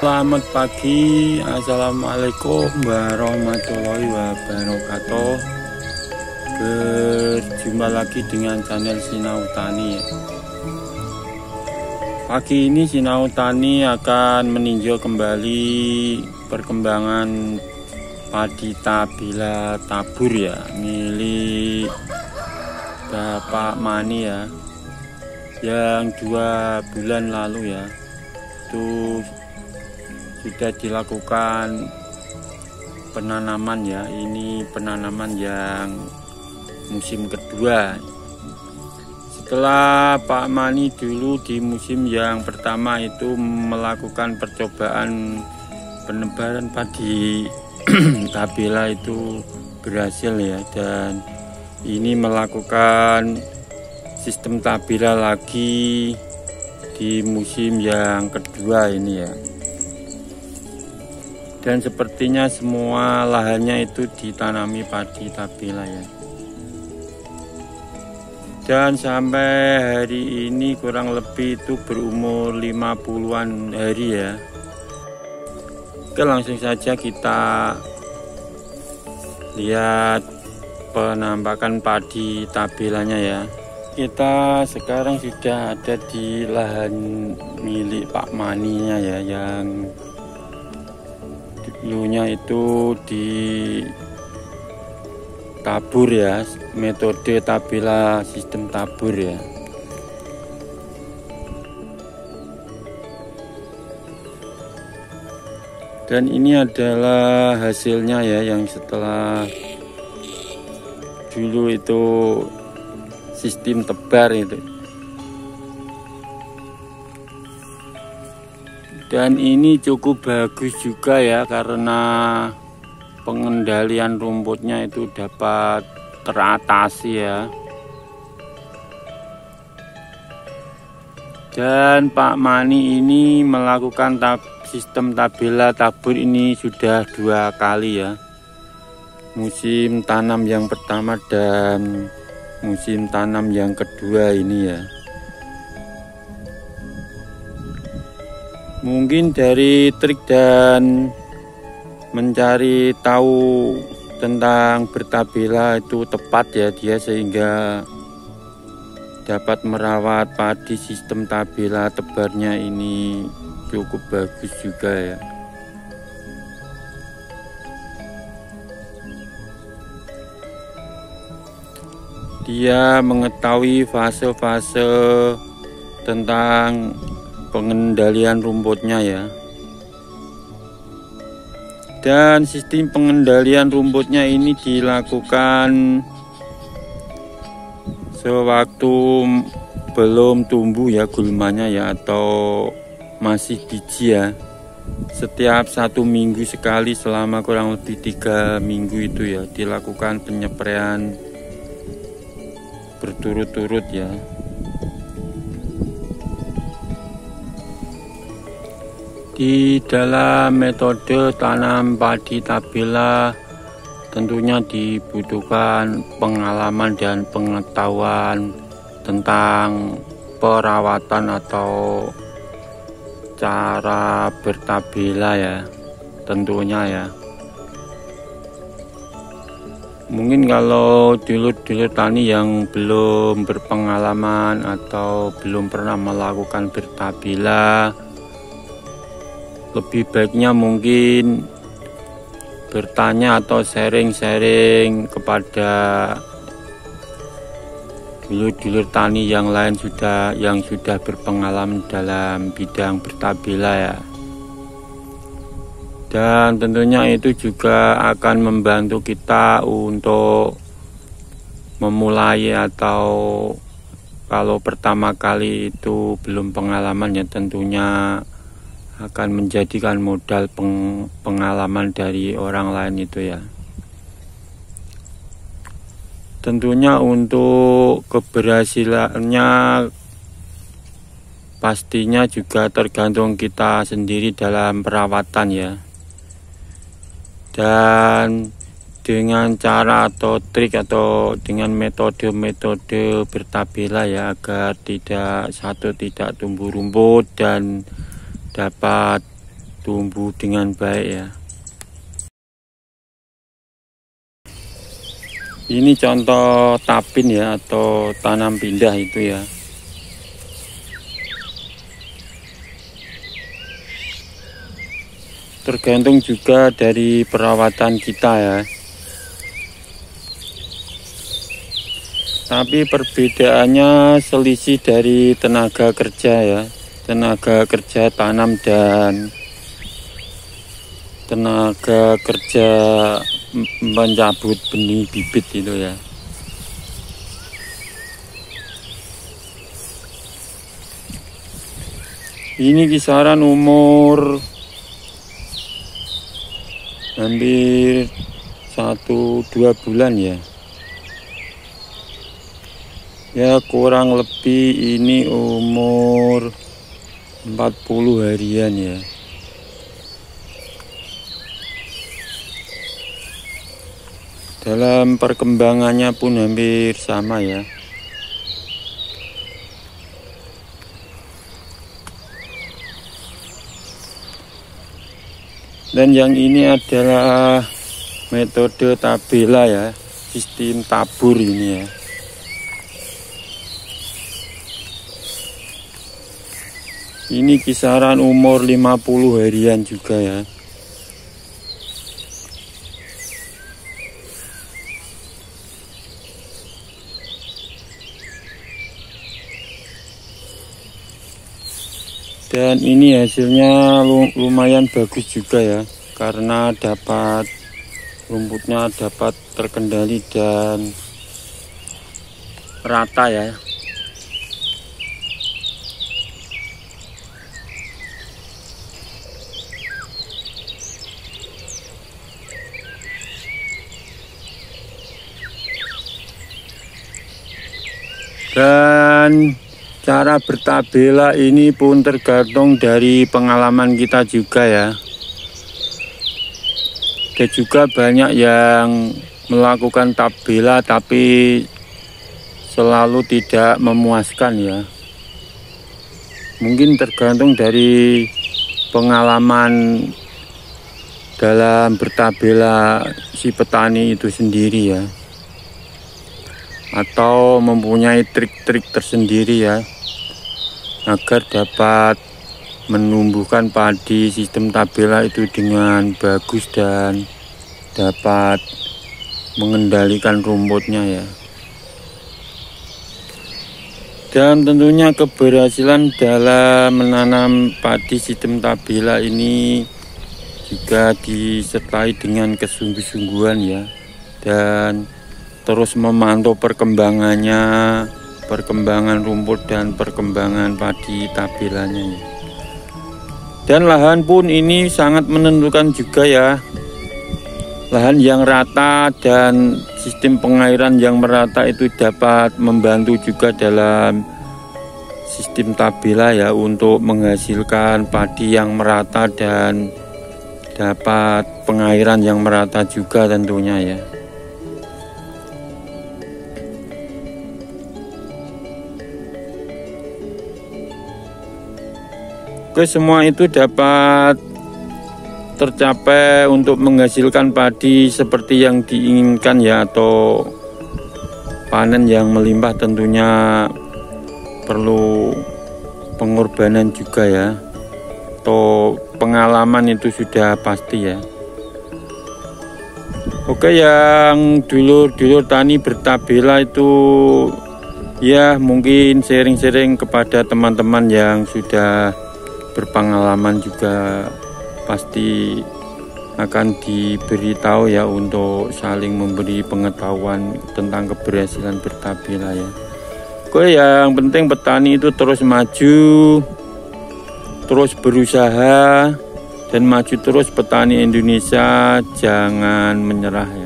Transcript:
Selamat pagi, assalamualaikum warahmatullahi wabarakatuh. Berjumpa lagi dengan channel Sinau Tani. Pagi ini Sinau Tani akan meninjau kembali perkembangan padi tabila tabur ya, milik Bapak Mani ya, yang 2 bulan lalu ya, itu sudah dilakukan penanaman ya. Ini penanaman yang musim kedua. Setelah Pak Mani dulu di musim yang pertama itu melakukan percobaan penebaran padi tabela itu berhasil ya, dan ini melakukan sistem tabela lagi di musim yang kedua ini ya. Dan sepertinya semua lahannya itu ditanami padi tabela ya. Dan sampai hari ini kurang lebih itu berumur 50-an hari ya. Oke, langsung saja kita lihat penampakan padi tabelanya ya. Kita sekarang sudah ada di lahan milik Pak Maninya ya, yang dulunya itu di tabur ya, metode tabela sistem tabur ya. Dan ini adalah hasilnya ya, yang setelah dulu itu sistem tebar itu. Dan ini cukup bagus juga ya, karena pengendalian rumputnya itu dapat teratasi ya. Dan Pak Mani ini melakukan sistem tabela tabur ini sudah 2 kali ya. Musim tanam yang pertama dan musim tanam yang kedua ini ya. Mungkin dari trik dan mencari tahu tentang bertabela itu tepat ya dia, sehingga dapat merawat padi sistem tabela tebarnya ini cukup bagus juga ya. Dia mengetahui fase-fase tentang pengendalian rumputnya ya. Dan sistem pengendalian rumputnya ini dilakukan sewaktu belum tumbuh ya gulmanya ya, atau masih biji ya. Setiap 1 minggu sekali selama kurang lebih 3 minggu itu ya, dilakukan penyepraian berturut-turut ya. Di dalam metode tanam padi tabela tentunya dibutuhkan pengalaman dan pengetahuan tentang perawatan atau cara bertabela ya, tentunya ya. Mungkin kalau dulur-dulur tani yang belum berpengalaman atau belum pernah melakukan bertabela, lebih baiknya mungkin bertanya atau sharing-sharing kepada dulur-dulur tani yang lain yang sudah berpengalaman dalam bidang bertabela ya. Dan tentunya itu juga akan membantu kita untuk memulai, atau kalau pertama kali itu belum pengalaman ya, tentunya akan menjadikan modal pengalaman dari orang lain itu ya. Tentunya untuk keberhasilannya pastinya juga tergantung kita sendiri dalam perawatan ya. Dan dengan cara atau trik atau dengan metode-metode bertabela ya, agar tidak tumbuh rumput dan dapat tumbuh dengan baik ya. Ini contoh tapin ya, atau tanam pindah itu ya. Tergantung juga dari perawatan kita ya. Tapi perbedaannya selisih dari tenaga kerja ya. Tenaga kerja tanam dan tenaga kerja mencabut benih bibit itu ya. Ini kisaran umur hampir 1-2 bulan ya. Ya kurang lebih ini umur 40 harian ya. Dalam perkembangannya pun hampir sama ya. Dan yang ini adalah metode tabela ya, sistem tabur ini ya. Ini kisaran umur 50 harian juga ya. Dan ini hasilnya lumayan bagus juga ya, karena rumputnya dapat terkendali dan rata ya. Dan cara bertabela ini pun tergantung dari pengalaman kita juga ya. Ada juga banyak yang melakukan tabela tapi selalu tidak memuaskan ya. Mungkin tergantung dari pengalaman dalam bertabela si petani itu sendiri ya. Atau mempunyai trik-trik tersendiri ya, agar dapat menumbuhkan padi sistem tabela itu dengan bagus dan dapat mengendalikan rumputnya ya. Dan tentunya keberhasilan dalam menanam padi sistem tabela ini juga disertai dengan kesungguh-sungguhan ya, dan terus memantau perkembangannya, perkembangan rumput dan perkembangan padi tabelanya ya. Dan lahan pun ini sangat menentukan juga ya. Lahan yang rata dan sistem pengairan yang merata itu dapat membantu juga dalam sistem tabela ya, untuk menghasilkan padi yang merata dan dapat pengairan yang merata juga tentunya ya. Oke, semua itu dapat tercapai untuk menghasilkan padi seperti yang diinginkan ya, atau panen yang melimpah. Tentunya perlu pengorbanan juga ya, atau pengalaman itu sudah pasti ya. Oke, yang dulur-dulur tani bertabela itu ya, mungkin sharing-sharing kepada teman-teman yang sudah berpengalaman juga pasti akan diberitahu ya, untuk saling memberi pengetahuan tentang keberhasilan bertabela ya. Oke, yang penting petani itu terus maju, terus berusaha dan maju terus. Petani Indonesia jangan menyerah ya.